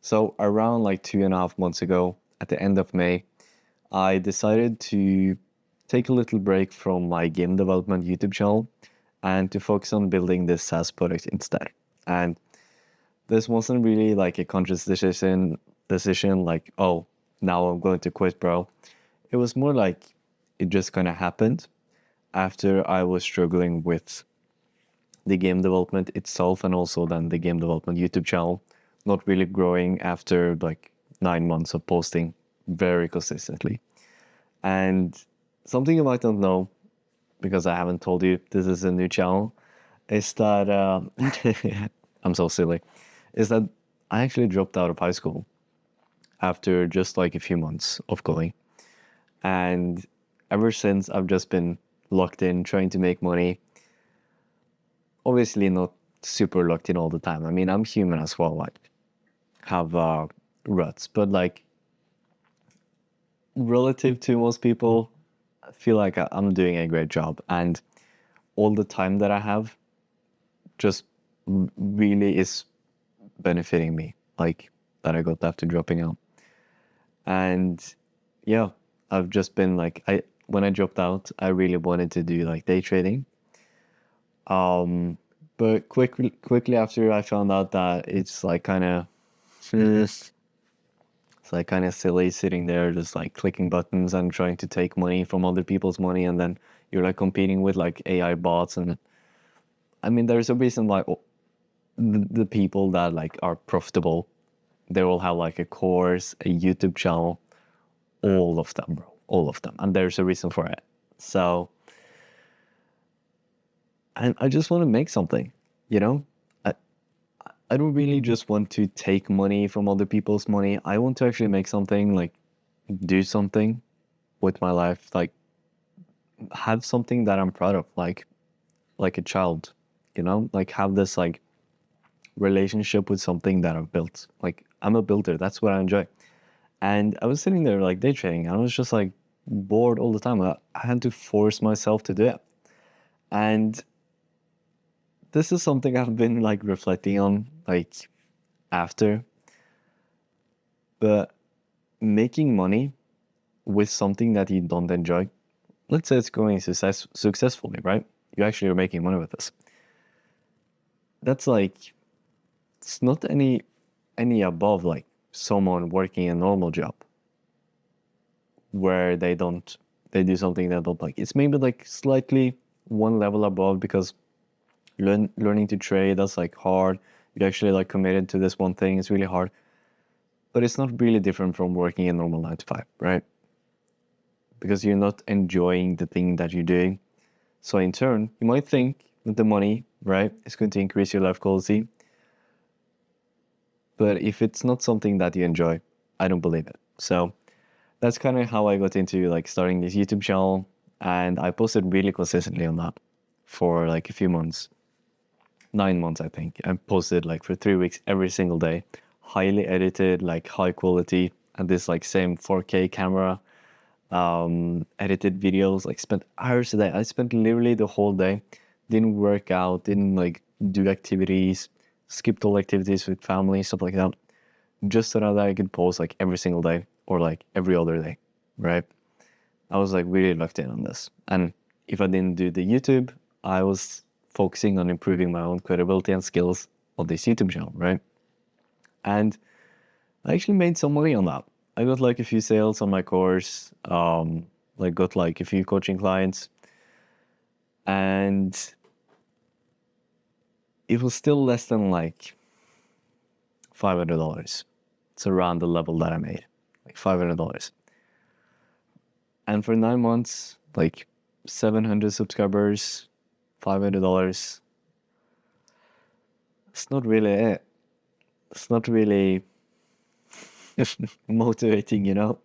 So around like 2.5 months ago, at the end of May, I decided to take a little break from my game development YouTube channel and to focus on building this SaaS product instead. And this wasn't really like a conscious decision like, oh, now I'm going to quit, bro. It was more like it just kind of happened after I was struggling with the game development itself and also then the game development YouTube channel not really growing after like 9 months of posting very consistently. And something you might not know, because I haven't told you this is a new channel, is that I'm so silly, is that I actually dropped out of high school after just like a few months of going. And ever since, I've just been locked in trying to make money. Obviously not super locked in all the time. I mean, I'm human as well, like have ruts, but like relative to most people, I feel like I'm doing a great job, and all the time that I have just really is benefiting me, like that I got after dropping out. And yeah, I've just been like, when I dropped out, I really wanted to do like day trading. But quickly after, I found out that it's like kind of it's like kind of silly sitting there just like clicking buttons and trying to take money from other people's money, and then you're like competing with like AI bots. And I mean, there's a reason why the people that like are profitable, they all have like a course, a YouTube channel, all of them, bro, all of them, and there's a reason for it. So, and I just want to make something, you know. I don't really just want to take money from other people's money. I want to actually make something, like do something with my life, like have something that I'm proud of, like a child, you know, like have this like relationship with something that I've built. Like I'm a builder, that's what I enjoy. And I was sitting there like day trading, and I was just like bored all the time. I had to force myself to do it. And this is something I've been like reflecting on like after. But making money with something that you don't enjoy, let's say it's going successfully, right? You actually are making money with this. That's like, it's not any above like someone working a normal job where they do something they don't like. It's maybe like slightly one level above, because learning to trade, that's like hard. You're actually like committed to this one thing. It's really hard. But it's not really different from working a normal 9 to 5, right? Because you're not enjoying the thing that you're doing. So in turn, you might think that the money, right, is going to increase your life quality. But if it's not something that you enjoy, I don't believe it. So that's kind of how I got into like starting this YouTube channel. And I posted really consistently on that for like a few months. 9 months, I think. I posted like for 3 weeks every single day, highly edited, like high quality, and this like same 4K camera, edited videos, like spent hours a day. I spent literally the whole day, didn't work out, didn't like do activities, skipped all activities with family, stuff like that, just so that I could post like every single day or like every other day, right? I was like really locked in on this. And if I didn't do the YouTube, I was focusing on improving my own credibility and skills on this YouTube channel, right? And I actually made some money on that. I got like a few sales on my course, like got like a few coaching clients, and it was still less than like $500. It's around the level that I made, like $500. And for 9 months, like 700 subscribers, $500. It's not really it. It's not really motivating, you know?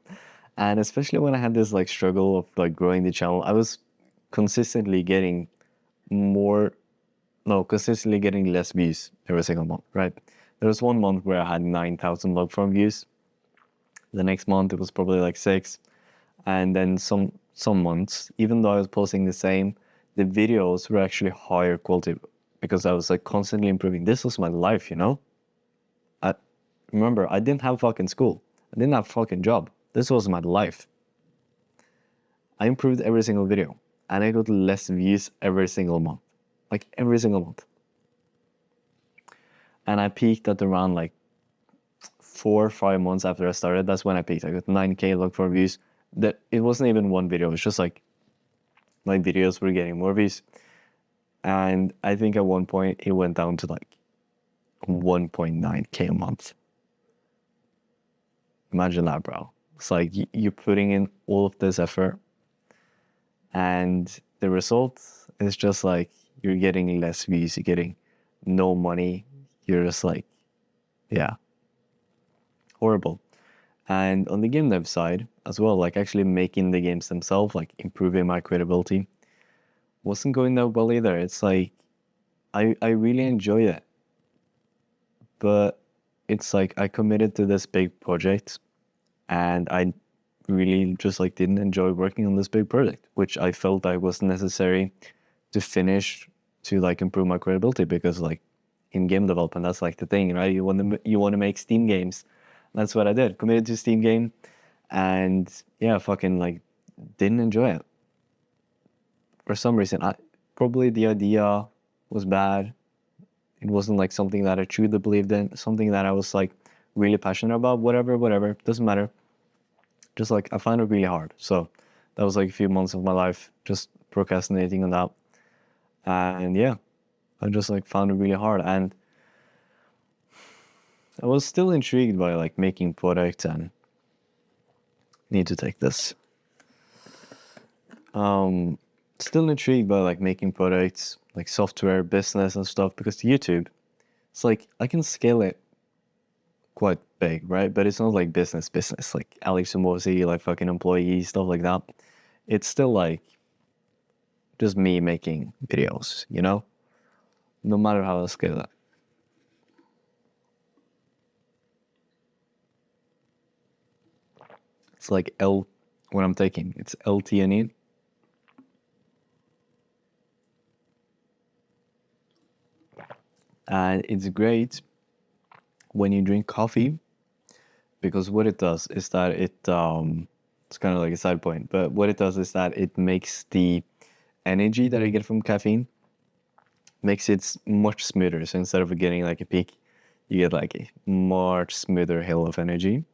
And especially when I had this like struggle of like growing the channel, I was consistently getting consistently getting less views every single month, right? There was one month where I had 9,000 log farm views. The next month it was probably like 6. And then some months, even though I was posting the same, the videos were actually higher quality because I was like constantly improving. This was my life, you know? Remember, I didn't have fucking school. I didn't have fucking job. This was my life. I improved every single video, and I got less views every single month. Like every single month. And I peaked at around like 4 or 5 months after I started. That's when I peaked. I got 9K look for views. That it wasn't even one video. It was just like my videos were getting more views. And I think at one point it went down to like 1.9K a month. Imagine that, bro. It's like you're putting in all of this effort, and the result is just like you're getting less views, you're getting no money. You're just like, yeah, horrible. And on the game dev side as well, like actually making the games themselves, like improving my credibility, wasn't going that well either. It's like, I really enjoy it. But it's like I committed to this big project, and I really just like didn't enjoy working on this big project, which I felt I was necessary to finish to like improve my credibility, because like in game development, that's like the thing, right? You want to make Steam games. That's what I did. Committed to Steam game, and yeah, fucking like didn't enjoy it. For some reason, probably the idea was bad. It wasn't like something that I truly believed in, something that I was like really passionate about, whatever, doesn't matter. Just like I found it really hard. So that was like a few months of my life just procrastinating on that. And yeah, I just like found it really hard. And I was still intrigued by like making products, and need to take this. Still intrigued by like making products, like software, business and stuff, because YouTube, it's like I can scale it quite big, right? But it's not like business, like Alex Sumosi, like fucking employees, stuff like that. It's still like just me making videos, you know? No matter how I scale it. It's like when I'm taking, it's L-theanine. And it's great when you drink coffee, because what it does is that it's kind of like a side point, but what it does is that it makes the energy that I get from caffeine, makes it much smoother. So instead of getting like a peak, you get like a much smoother hill of energy.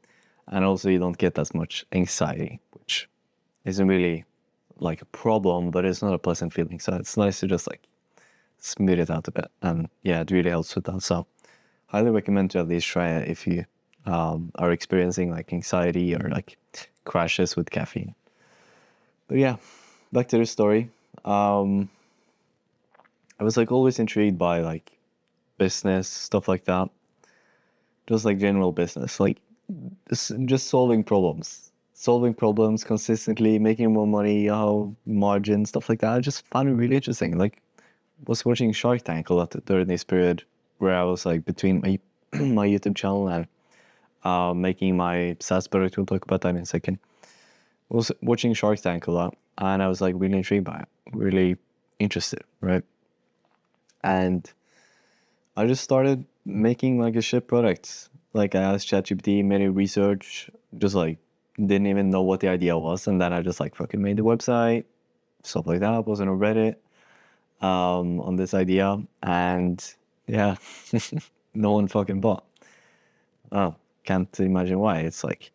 And also you don't get as much anxiety, which isn't really like a problem, but it's not a pleasant feeling. So it's nice to just like smooth it out a bit. And yeah, it really helps with that. So highly recommend to at least try it if you are experiencing like anxiety or like crashes with caffeine. But yeah, back to the story. I was like always intrigued by like business, stuff like that. Just like general business, like just solving problems consistently, making more money, margin, stuff like that. I just found it really interesting. Like, was watching Shark Tank a lot during this period where I was like between my my YouTube channel and making my SaaS product. We'll talk about that in a second. I was watching Shark Tank a lot, and I was like really intrigued by it, really interested, right? And I just started making like a shit product. Like I asked ChatGPT, made a research, just like didn't even know what the idea was, and then I just like fucking made the website, stuff like that. Posted on Reddit on this idea, and yeah, no one fucking bought. Oh, can't imagine why. It's like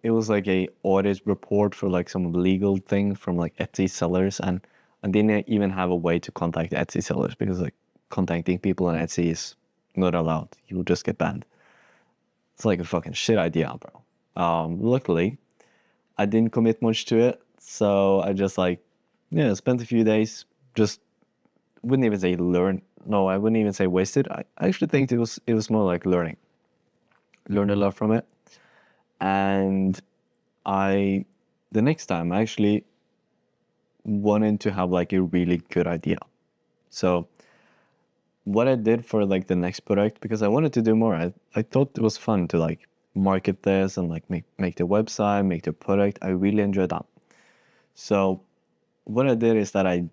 it was like a audit report for like some legal thing from like Etsy sellers, and I didn't even have a way to contact Etsy sellers, because like contacting people on Etsy is not allowed. You'll just get banned. It's like a fucking shit idea, bro. Luckily, I didn't commit much to it, so I just like, yeah, spent a few days, just wouldn't even say learn. No, I wouldn't even say wasted. I actually think it was more like learning. Learned a lot from it, and the next time I actually wanted to have like a really good idea. So what I did for like the next product, because I wanted to do more, I thought it was fun to like market this and like make the website, make the product. I really enjoyed that. So what I did is that I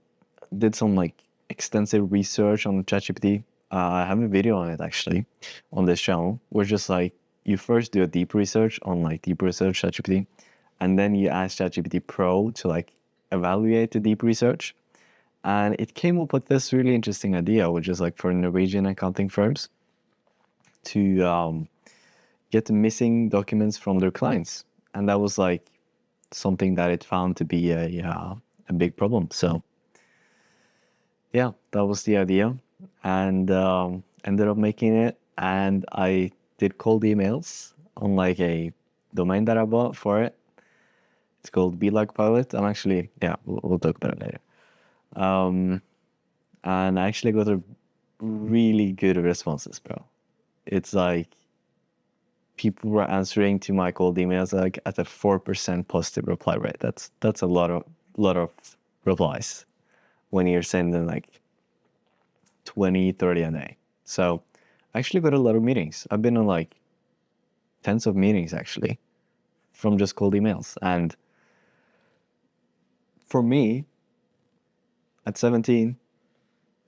did some like extensive research on ChatGPT. I have a video on it actually on this channel, where just like you first do a deep research on like deep research ChatGPT, and then you ask ChatGPT Pro to like evaluate the deep research. And it came up with this really interesting idea, which is like for Norwegian accounting firms to get the missing documents from their clients. And that was like something that it found to be a big problem. So yeah, that was the idea, and ended up making it. And I did cold emails on like a domain that I bought for it. It's called BilagPilot. I'm actually, yeah, we'll talk about it later. And I actually got a really good responses, bro. It's like people were answering to my cold emails like at a 4% positive reply rate. That's a lot of replies when you're sending like 20, 30 a day. So I actually got a lot of meetings. I've been on like tens of meetings actually from just cold emails. And for me, at 17,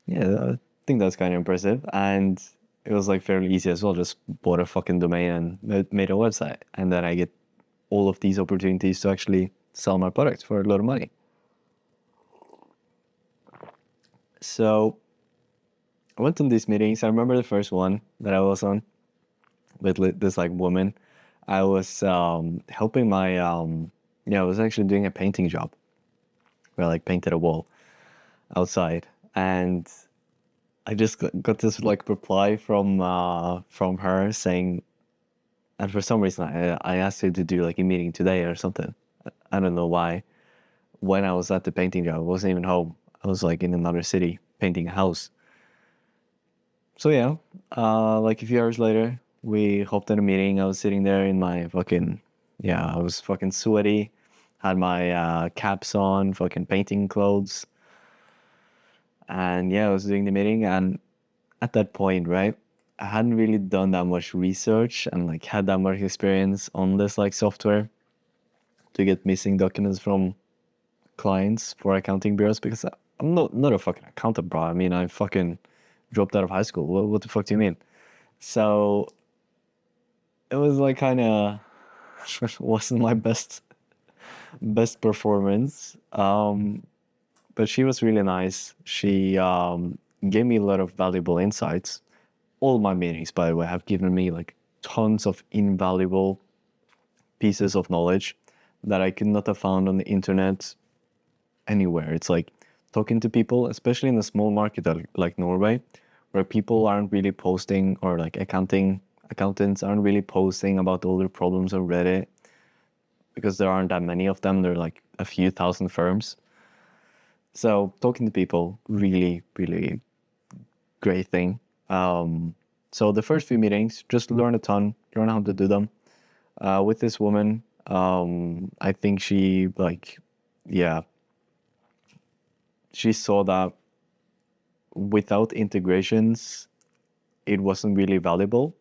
yeah, I think that's kind of impressive. And it was like fairly easy as well. Just bought a fucking domain and made a website. And then I get all of these opportunities to actually sell my product for a lot of money. So I went on these meetings. I remember the first one that I was on with this like woman. I was helping my I was actually doing a painting job where I like painted a wall outside, and I just got this like reply from her saying, and for some reason I asked her to do like a meeting today or something. I don't know why. When I was at the painting job, I wasn't even home. I was like in another city painting a house. So yeah, like a few hours later, we hopped in a meeting. I was sitting there in my I was fucking sweaty, had my caps on, fucking painting clothes. And yeah, I was doing the meeting, and at that point, right, I hadn't really done that much research and like had that much experience on this like software to get missing documents from clients for accounting bureaus, because I'm not a fucking accountant, bro. I mean, I fucking dropped out of high school. What the fuck do you mean? So it was like kind of wasn't my best performance. But she was really nice. She gave me a lot of valuable insights. All my meetings, by the way, have given me like tons of invaluable pieces of knowledge that I could not have found on the internet anywhere. It's like talking to people, especially in a small market like Norway, where people aren't really posting, or like accountants aren't really posting about all their problems on Reddit, because there aren't that many of them. There are like a few thousand firms. So talking to people, really, really great thing. So the first few meetings, just learn a ton, learn how to do them. With this woman, I think she she saw that without integrations, it wasn't really valuable.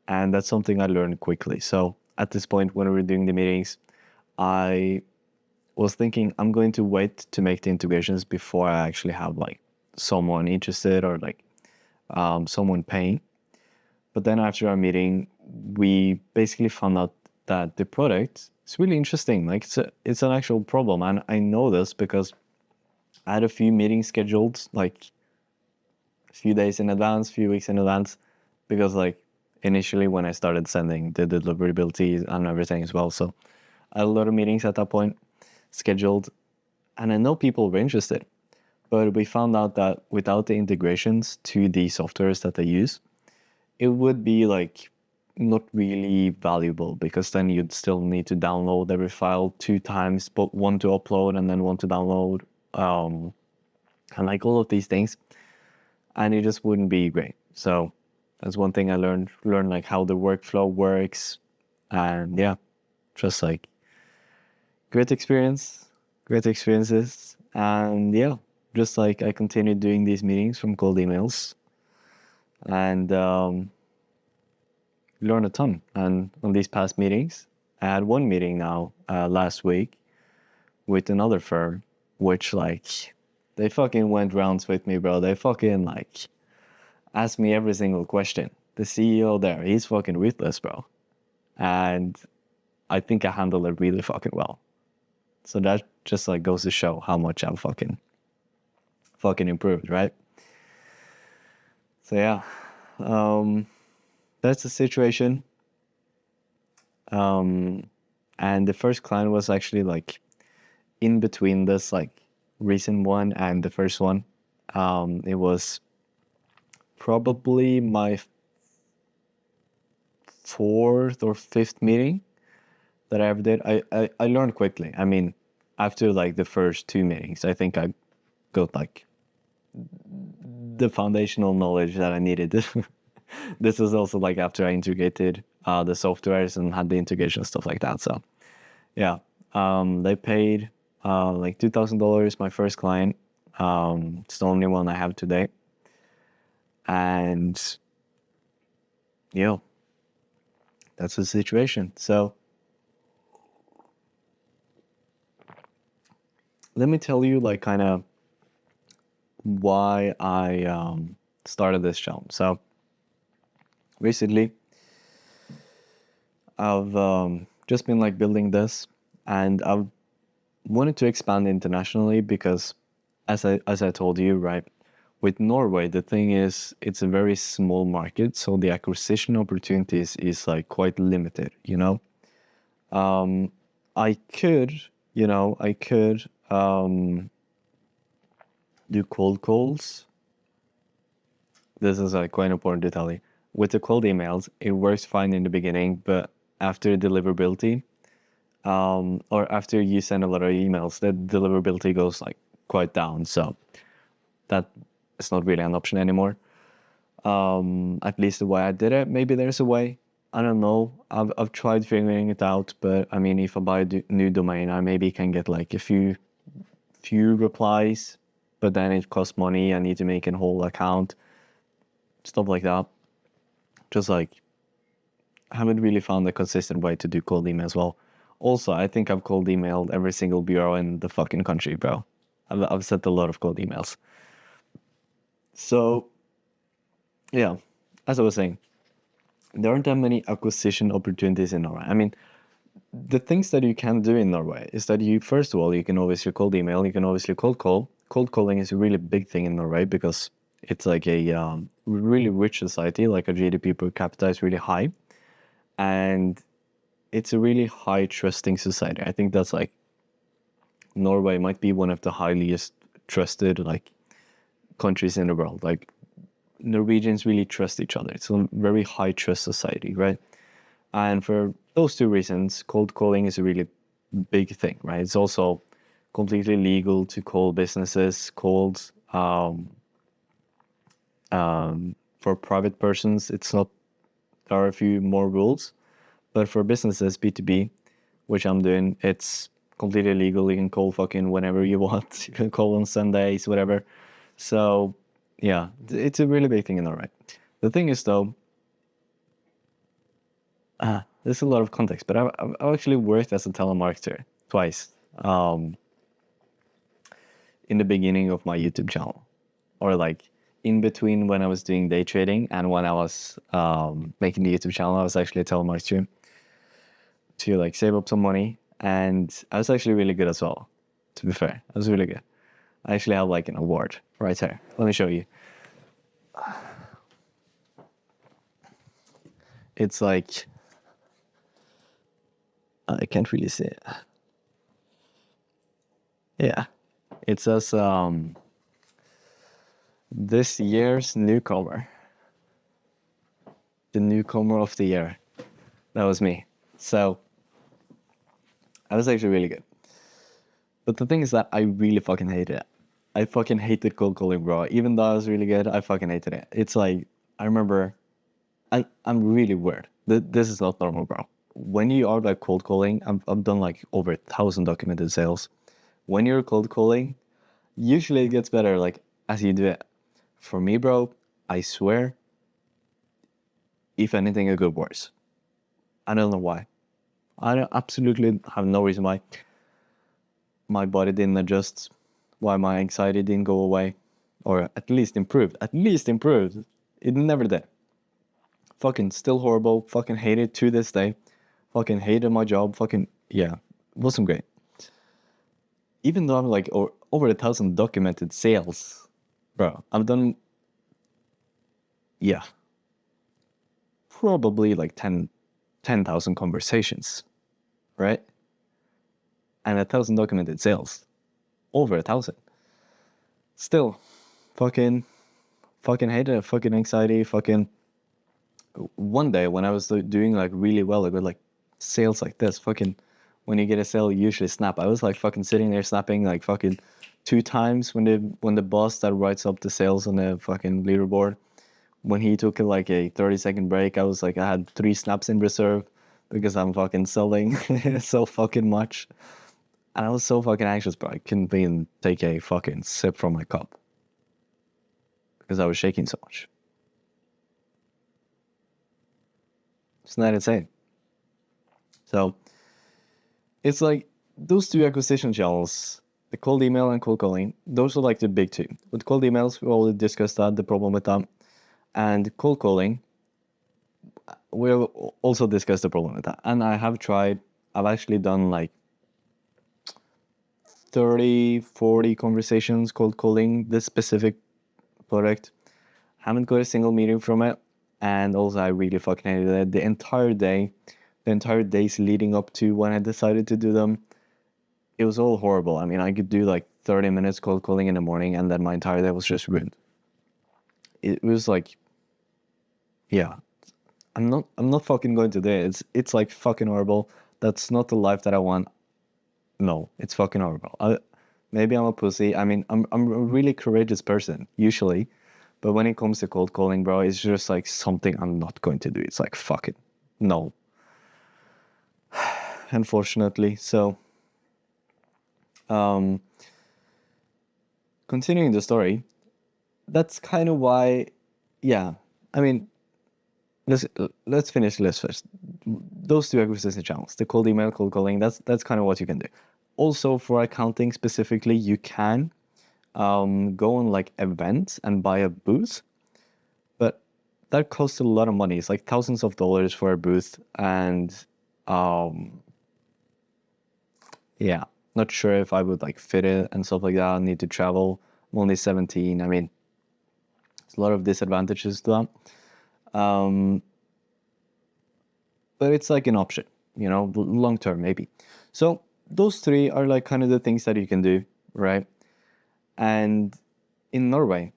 And that's something I learned quickly. So at this point, when we were doing the meetings, I was thinking I'm going to wait to make the integrations before I actually have like someone interested, or like someone paying. But then after our meeting, we basically found out that the product is really interesting. Like it's an actual problem. And I know this because I had a few meetings scheduled like a few days in advance, few weeks in advance, because like initially when I started sending the deliverability and everything as well. So I had a lot of meetings at that point scheduled, and I know people were interested, but we found out that without the integrations to the softwares that they use, it would be like not really valuable, because then you'd still need to download every file 2 times, but one to upload and then one to download, and like all of these things, and it just wouldn't be great. So that's one thing I learned like how the workflow works, and yeah, just like great experiences, and yeah, just like I continued doing these meetings from cold emails, and learned a ton. And on these past meetings, I had one meeting now last week with another firm, which like they fucking went rounds with me, bro. They fucking like asked me every single question. the CEO there, he's fucking ruthless, bro. And I think I handled it really fucking well. So that just like goes to show how much I'm fucking improved, right? So yeah, that's the situation. And the first client was actually like in between this like recent one and the first one. It was probably my fourth or fifth meeting that I ever did. I learned quickly. I mean, after like the first two meetings, I think I got like the foundational knowledge that I needed. This was also like after I integrated the softwares and had the integration stuff like that. So yeah, they paid like $2,000, my first client. It's the only one I have today. And yeah, that's the situation. So let me tell you like kind of why I started this channel. So recently I've just been like building this, and I've wanted to expand internationally because as I told you, right, with Norway, the thing is it's a very small market, so the acquisition opportunities is like quite limited, you know. I could do cold calls. This is like quite important to tell you. With the cold emails, it works fine in the beginning, but after deliverability, or after you send a lot of emails, the deliverability goes like quite down. So that is not really an option anymore. At least the way I did it. Maybe there's a way. I don't know. I've tried figuring it out, but I mean, if I buy a new domain, I maybe can get like a few replies, but then it costs money. I need to make a whole account, stuff like that. Just like, I haven't really found a consistent way to do cold email as well. Also, I think I've cold emailed every single bureau in the fucking country, bro. I've sent a lot of cold emails. So, yeah, as I was saying, there aren't that many acquisition opportunities in Norway. I mean, the things that you can do in Norway is that you, first of all, you can obviously cold email, you can obviously cold call. Cold calling is a really big thing in Norway because it's like a really rich society, like a GDP per capita is really high. And it's a really high trusting society. I think that's like, Norway might be one of the highest trusted like countries in the world. Like, Norwegians really trust each other. It's a very high trust society, right? And for those two reasons, cold calling is a really big thing, right? It's also completely legal to call businesses, cold. For private persons, it's not. There are a few more rules, but for businesses, B2B, which I'm doing, it's completely legal. You can call fucking whenever you want. You can call on Sundays, whatever. So yeah, it's a really big thing in Norway. The thing is though, there's a lot of context, but I've actually worked as a telemarketer twice. In the beginning of my YouTube channel, or like in between when I was doing day trading and when I was making the YouTube channel, I was actually a telemarketer to like save up some money, and I was actually really good as well. To be fair, I was really good. I actually have like an award right here. Let me show you. It's like, I can't really see it. Yeah, it says this year's newcomer. The newcomer of the year. That was me. So I was actually really good. But the thing is that I really fucking hated it. I fucking hated cold calling, bro. Even though I was really good, I fucking hated it. It's like, I remember, I'm really weird. This is not normal, bro. When you are like cold calling, I've done like over 1,000 documented sales. When you're cold calling, usually it gets better like as you do it. For me, bro, I swear, if anything, it got worse. I don't know why. I absolutely have no reason why. My body didn't adjust, why my anxiety didn't go away, or at least improved. At least improved. It never did. Fucking still horrible. Fucking hate it to this day. Fucking hated my job. Fucking, yeah. Wasn't great. Even though I'm like over 1,000 documented sales. Bro, I've done, yeah, probably like 10,000 conversations, right? And 1,000 documented sales. Over 1,000. Still, fucking hated it. Fucking anxiety. Fucking. One day when I was doing like really well, I got like sales like this. Fucking, when you get a sale, you usually snap. I was like fucking sitting there snapping like fucking 2 times when the boss that writes up the sales on the fucking leaderboard, when he took like a 30-second break, I was like, I had 3 snaps in reserve because I'm fucking selling so fucking much. And I was so fucking anxious, but I couldn't even take a fucking sip from my cup because I was shaking so much. Isn't that insane? So it's like those 2 acquisition channels, the cold email and cold calling, those are like the big 2. With cold emails, we already discussed that, the problem with that. And cold calling, we'll also discuss the problem with that. And I've actually done like 30, 40 conversations cold calling this specific product. Haven't got a single meeting from it. And also I really fucking hated it. The entire days leading up to when I decided to do them, it was all horrible. I mean, I could do like 30 minutes cold calling in the morning and then my entire day was just ruined. It was like, yeah, I'm not fucking going to do it. It's like fucking horrible. That's not the life that I want. No, it's fucking horrible. Maybe I'm a pussy. I mean, I'm a really courageous person usually, but when it comes to cold calling, bro, it's just like something I'm not going to do. It's like fuck it, no. Unfortunately, so continuing the story, that's kind of why. Yeah, I mean, let's finish this first. Those 2 acquisition channels, the cold email, cold calling, that's kind of what you can do. Also, for accounting specifically, you can go on like events and buy a booth, but that costs a lot of money. It's like thousands of dollars for a booth, and yeah, not sure if I would like fit it and stuff like that. I need to travel. I'm only 17. I mean, there's a lot of disadvantages to that. But it's like an option, you know, long term maybe. So those 3 are like kind of the things that you can do, right? And in Norway,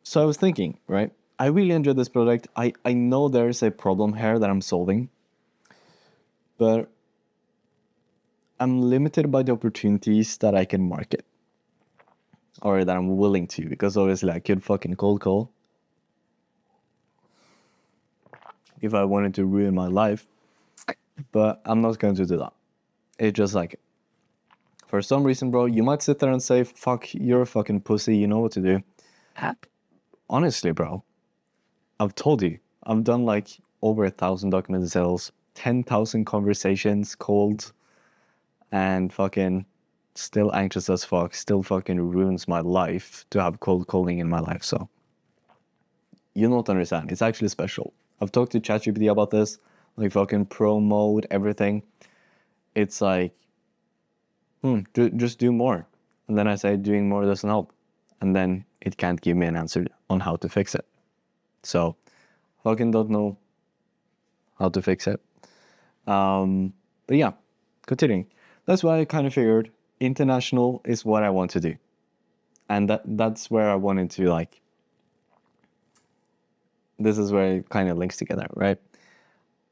so I was thinking, right? I really enjoy this product. I know there's a problem here that I'm solving, but I'm limited by the opportunities that I can market or that I'm willing to, because obviously I could fucking cold call if I wanted to ruin my life, but I'm not going to do that. It's just like, for some reason, bro, you might sit there and say, fuck, you're a fucking pussy, you know what to do. Honestly, bro, I've told you, I've done like over 1,000 documented sales, 10,000 conversations cold, and fucking still anxious as fuck, still fucking ruins my life to have cold calling in my life. So you don't understand. It's actually special. I've talked to ChatGPT about this, like fucking pro mode, everything. It's like, just do more. And then I say doing more doesn't help. And then it can't give me an answer on how to fix it. So fucking don't know how to fix it. But yeah, continuing. That's why I kind of figured international is what I want to do. And that's where I wanted to like, this is where it kind of links together, right?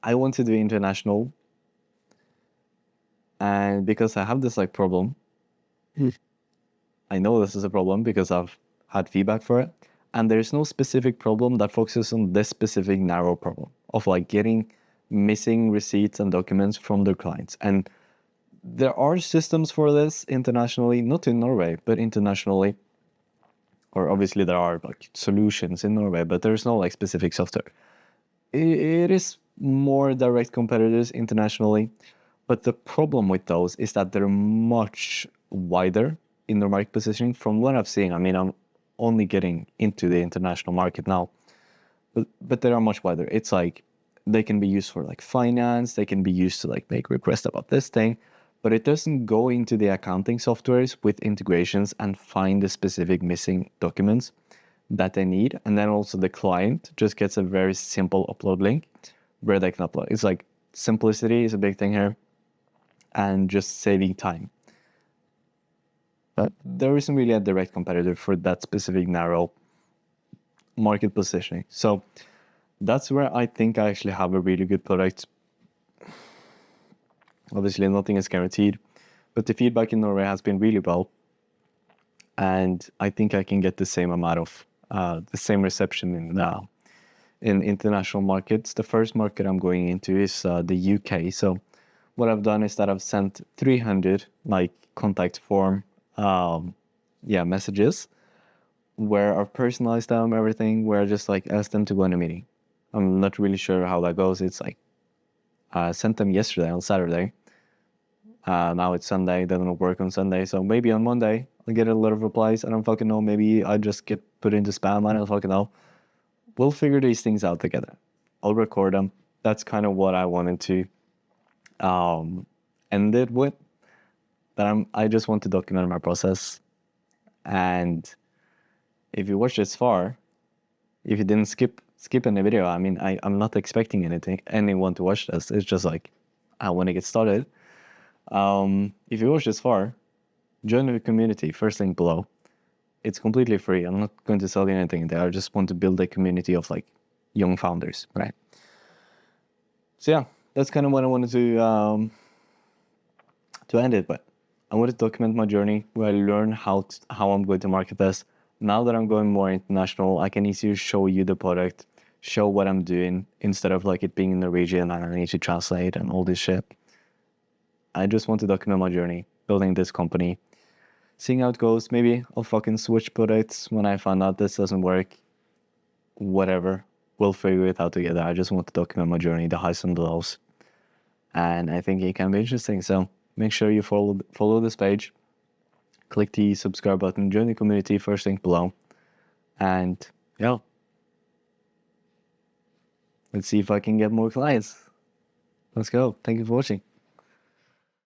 I want to do international, and because I have this like problem, I know this is a problem because I've had feedback for it, and there's no specific problem that focuses on this specific narrow problem of like getting missing receipts and documents from their clients. And there are systems for this internationally, not in Norway, but internationally. Or obviously there are like solutions in Norway, but there's no like specific software. It is more direct competitors internationally, but the problem with those is that they're much wider in their market positioning from what I've seen. I mean, I'm only getting into the international market now, but they are much wider. It's like they can be used for like finance, they can be used to like make requests about this thing, but it doesn't go into the accounting softwares with integrations and find the specific missing documents that they need. And then also the client just gets a very simple upload link where they can upload. It's like simplicity is a big thing here, and just saving time. But there isn't really a direct competitor for that specific narrow market positioning. So that's where I think I actually have a really good product. Obviously, nothing is guaranteed, but the feedback in Norway has been really well. And I think I can get the same amount of, the same reception in international markets. The first market I'm going into is the UK. So what I've done is that I've sent 300 like contact form messages where I've personalized them, everything, where I just like asked them to go in a meeting. I'm not really sure how that goes. It's like I sent them yesterday on Saturday. Now it's Sunday, they don't work on Sunday. So maybe on Monday I'll get a lot of replies. I don't fucking know. Maybe I just get put into spam. I don't fucking know. We'll figure these things out together. I'll record them. That's kind of what I wanted to end it with. That I just want to document my process. And if you watch this far, if you didn't skip any video, I mean, I'm not expecting anyone to watch this. It's just like, I want to get started. If you watch this far, join the community, first link below. It's completely free. I'm not going to sell you anything there. I just want to build a community of like young founders, right? So yeah, that's kind of what I wanted to end it. But I want to document my journey, where I learn how I'm going to market this. Now that I'm going more international, I can easier show you the product, show what I'm doing, instead of like it being in Norwegian and I need to translate and all this shit. I just want to document my journey, building this company, seeing how it goes. Maybe I'll fucking switch products when I find out this doesn't work. Whatever. We'll figure it out together. I just want to document my journey, the highs and the lows. And I think it can be interesting. So make sure you follow this page. Click the subscribe button, join the community, first link below. And yeah, let's see if I can get more clients. Let's go. Thank you for watching.